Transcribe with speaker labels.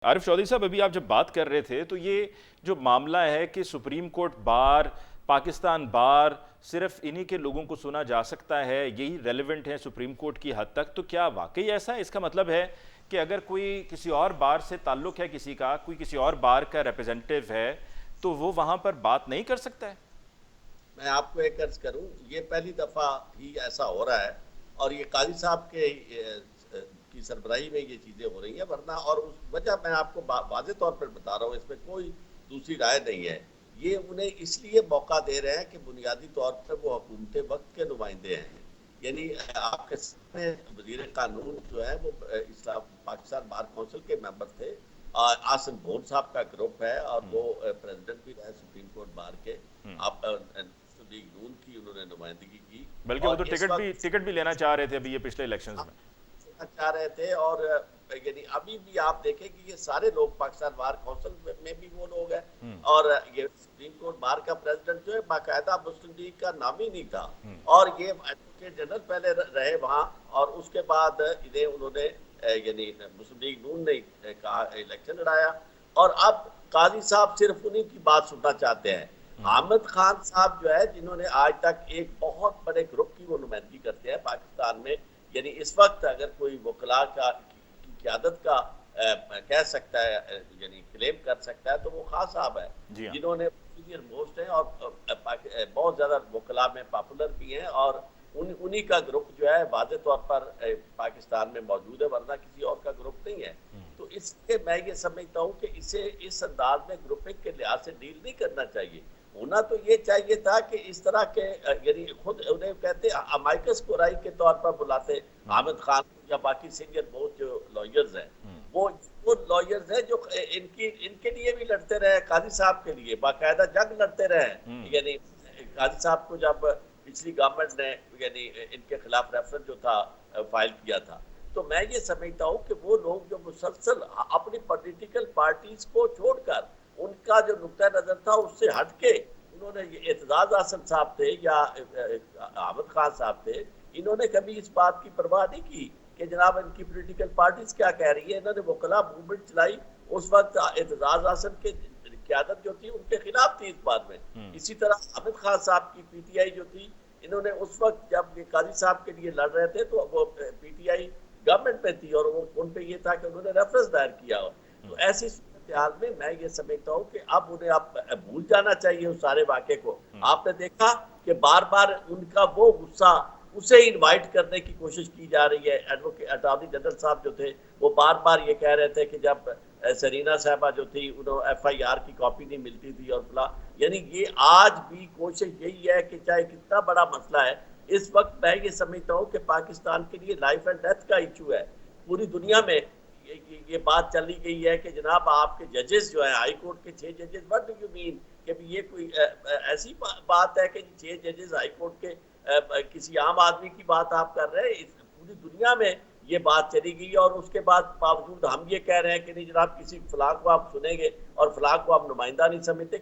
Speaker 1: عارف چودھری صاحب، ابھی آپ جب بات کر رہے تھے تو یہ جو معاملہ ہے کہ سپریم کورٹ بار، پاکستان بار صرف انہی کے لوگوں کو سنا جا سکتا ہے، یہی ریلیونٹ ہے سپریم کورٹ کی حد تک، تو کیا واقعی ایسا ہے؟ اس کا مطلب ہے کہ اگر کوئی کسی اور بار سے تعلق ہے، کسی کا کوئی کسی اور بار کا ریپریزنٹیو ہے تو وہ وہاں پر بات نہیں کر سکتا ہے؟
Speaker 2: میں آپ کو ایک عرض کروں، یہ پہلی دفعہ ہی ایسا ہو رہا ہے اور یہ قاضی صاحب کے کی سربراہی میں یہ چیزیں ہو رہی ہیں، ورنہ اور اس وجہ میں آپ کو واضح طور پر بتا رہا ہوں، اس میں کوئی دوسری رائے نہیں ہے۔ یہ انہیں اس لیے موقع دے رہے ہیں کہ بنیادی طور پر وہ حکومت وقت کے نمائندے ہیں، یعنی آپ کے سامنے وزیر قانون جو ہے وہ اسلام پاکستان بار کونسل کے ممبر تھے، آصم بھون صاحب کا گروپ ہے اور وہ پریزیڈنٹ بھی رہے سپریم کورٹ بار کے۔ آپ مسلم لیگ نون کی انہوں نے نمائندگی کی
Speaker 1: بلکہ وہ
Speaker 2: اور
Speaker 1: تو
Speaker 2: اس وقت
Speaker 1: ٹکٹ بھی لینا چاہ رہے تھے ابھی یہ پچھلے الیکشنز میں۔
Speaker 2: چاہ رہے تھے، اور یعنی ابھی بھی آپ دیکھیں کہ یہ سارے لوگ پاکستان بار کونسل میں بھی وہ لوگ ہیں، اور یہ سپریم کورٹ بار کا پریزیڈنٹ جو ہے باقاعدہ مسلم لیگ کا نام ہی نہیں تھا، اور یہ ایڈوکیٹ جنرل پہلے رہے وہاں، اور اس کے بعد انہوں نے یعنی مسلم لیگ نون نے کہا الیکشن لڑایا، اور اب قاضی صاحب صرف انہی کی بات سننا چاہتے ہیں۔ حامد خان صاحب جو ہے، جنہوں نے آج تک ایک بہت بڑے گروپ کی وہ نمائندگی کرتے ہیں پاکستان میں، یعنی اس وقت اگر کوئی وکلا کی قیادت کا کہہ سکتا ہے، یعنی کلیم کر سکتا ہے، تو وہ خان صاحب ہے،
Speaker 1: جی ہاں۔
Speaker 2: جنہوں نے سینئر موسٹ ہیں اور بہت زیادہ وکلا میں پاپولر بھی ہیں، اور انہی کا گروپ جو ہے واضح طور پر پاکستان میں موجود ہے، ورنہ کسی اور کا گروپ نہیں ہے۔ تو اس لیے میں یہ سمجھتا ہوں کہ اسے اس انداز میں گروپنگ کے لحاظ سے ڈیل نہیں کرنا چاہیے۔ ہونا تو یہ چاہیے تھا کہ اس طرح کے یعنی خود انہیں کہتے امائکس کورائی کے طور پر بلاتے حامد خان یا باقی سینئر موسٹ جو لائرز ہیں، وہ لائرز ہیں جو ان کے لیے بھی لڑتے رہے، قاضی صاحب کے لیے باقاعدہ جنگ لڑتے رہے، یعنی قاضی صاحب کو جب پچھلی گورنمنٹ نے یعنی ان کے خلاف ریفرنس جو تھا فائل کیا تھا، تو میں یہ سمجھتا ہوں کہ وہ لوگ جو مسلسل اپنی پولیٹیکل پارٹیز کو چھوڑ کر ان کا جو نقطہ نظر تھا اس سے ہٹ کے انہوں نے اعتزاز حسن صاحب تھے یا حامد خان صاحب تھے، انہوں نے کبھی اس بات کی پرواہ نہیں کی کہ جناب ان کی پولیٹیکل پارٹیز کیا کہہ رہی ہے۔ انہوں نے وکلا موومنٹ چلائی، اس وقت اعتزاز حسن کی قیادت جو تھی ان کے خلاف تھی اس بات میں۔ اسی طرح حامد خان صاحب کی پی ٹی آئی جو تھی، انہوں نے اس وقت جب یہ قاضی صاحب کے لیے لڑ رہے تھے تو وہ پی ٹی آئی گورنمنٹ میں تھی، اور ان پہ یہ تھا کہ انہوں نے ریفرنس دائر کیا ہو۔ تو ایسی صورتحال میں میں یہ سمجھتا ہوں کہ اب انہیں اب بھول جانا چاہیے اس سارے واقعے کو۔ آپ نے دیکھا کہ بار بار ان کا وہ غصہ اسے انوائٹ کرنے کی کوشش کی جا رہی ہے۔ اٹارنی جنرل صاحب جو تھے وہ بار بار یہ کہہ رہے تھے کہ جب سرینا صاحبہ جو تھی انہوں ایف آئی آر کی کاپی نہیں ملتی تھی اور فلاں، یعنی یہ آج بھی کوشش یہی ہے کہ چاہے کتنا بڑا مسئلہ ہے، اس وقت میں یہ سمجھتا ہوں کہ پاکستان کے لیے لائف اینڈ ڈیتھ کا ایشو ہے۔ پوری دنیا میں یہ بات چلی گئی ہے کہ جناب آپ کے ججز جو ہیں، ہائی کورٹ کے 6 ججز، what do you mean کہ یہ کوئی ایسی بات ہے کہ 6 ججز ہائی کورٹ کے کسی عام آدمی کی بات آپ کر رہے ہیں؟ پوری دنیا میں یہ بات چلی گئی، اور اس کے بعد باوجود ہم یہ کہہ رہے ہیں کہ نہیں جناب کسی فلاں کو آپ سنیں گے اور فلاں کو آپ نمائندہ نہیں سمجھتے۔